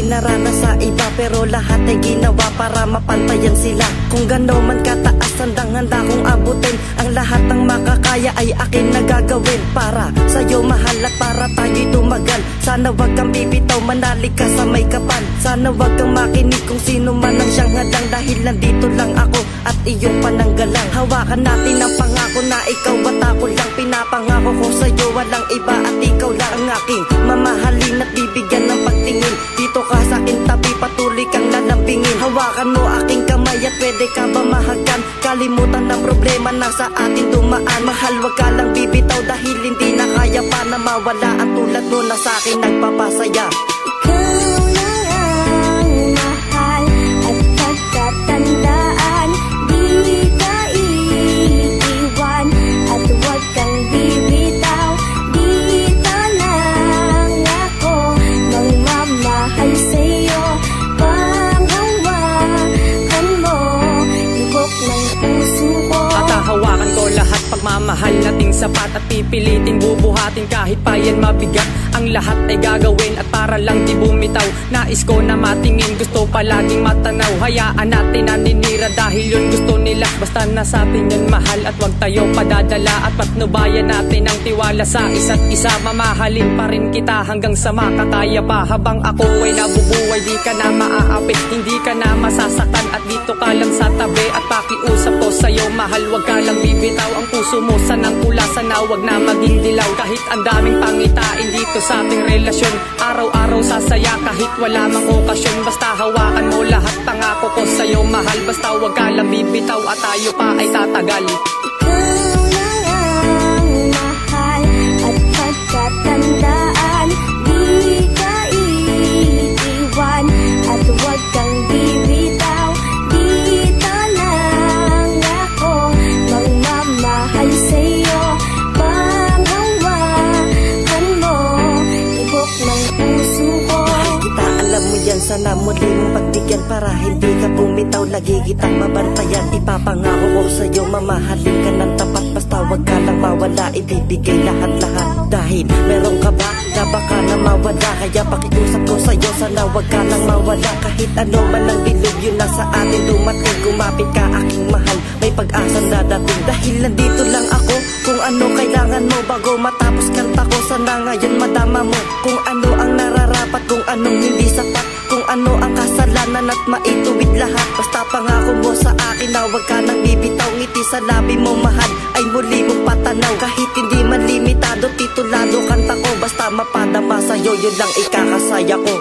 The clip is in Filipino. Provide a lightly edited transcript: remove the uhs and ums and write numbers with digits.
dinaranas sa iba, pero lahat ay ginawa para mapantayan sila. Kung gano'n man kataas, handang-handa kong abutin ang lahat ng makakaya ay akin na gagawin para sa'yo mahal at para tayo'y tumagal. Sana wag kang bibitaw, manalig ka sa may kapan. Sana wag kang makinig kung sino man ang siyang hadlang, dahil nandito lang ako at iyong pananggalang. Hawakan natin ang pangako na ikaw at ako lang. Pinapangako ko sa'yo walang iba at ikaw lang ang aking mamahalin at bibigyan ng pagtingin. Dito ka sa akin tabi, patuloy kang lalambingin. Hawakan mo aking kamay at pwede ka ba mahagan? Kalimutan ng problema na sa atin dumaan. Mahal, wag ka lang bibitaw dahil hindi na kaya pa na mawala ang tulad mo na sa akin nagpapasaya. Ikaw lang ang mahal at pagkatandaan, di ka iiwan at wag kang bibitaw. Dito lang ako magmamahal sa'yo, panghawakan mo tibok ng puso ko. Hawakan ko lahat, pagmamahal nating sapat at pipiliting bubuhatin kahit pa yan mabigat. Ang lahat ay gagawin at para lang di bumitaw. Nais ko na matingin, gusto palaging matanaw. Hayaan natin naninira dahil yun gusto nila. Basta nasa atin yan mahal at wag tayo padadala. At patnubayan natin ang tiwala sa isa't isa. Mamahalin pa rin kita hanggang sa makakaya pa. Habang ako ay nabubuhay, di ka na maaapit, hindi ka na masasaktan at dito ka lang sa tabi. At pakiusap ko sa'yo mahal, wag ka lang bibitaw. Ang puso mo sanang pula, sana wag na maging dilaw. Kahit ang daming pangitain dito sa ating relasyon, araw-araw sasaya kahit wala mang okasyon. Basta hawakan mo lahat, pangako ko sa'yo mahal. Basta wag ka lang bibitaw at tayo pa ay tatagal. Ikaw lang ang mahal at pagkatandaan, di ka iiwan at wag kang bibitaw. Dito lang ako magmamahal sa'yo, panghawakan mo tibok ng puso ko. Kita alam mo yan, sana muli mong pagbigyan para hindi ka bumitaw, lagi kitang mabantayan. Ipapangako ko sa'yo, mamahalin ka ng tapat. Basta wag ka lang mawala, ibibigay lahat-lahat. Dahil meron ka ba na baka na mawala, kaya pakiusap ko sa'yo, sana wag ka lang mawala. Kahit ano man ang dilubyo na sa atin dumating, kumapit ka aking mahal, may pag-asang dadating. Dahil nandito lang ako, kung ano kailangan mo bago matapos kanta ko. Sana ngayon madama mo kung ano ang nararapat, kung anong hindi sapat, kung ano ang kasalanan at maituwid lahat. Basta pangako mo sa akin na wag ka nang bibitaw. Ngiti sa labi mo mahal ay muli mong patanaw. Kahit hindi man limitado, titulado kanta ko. Basta mapadama sa'yo, yun lang ikakasaya ko.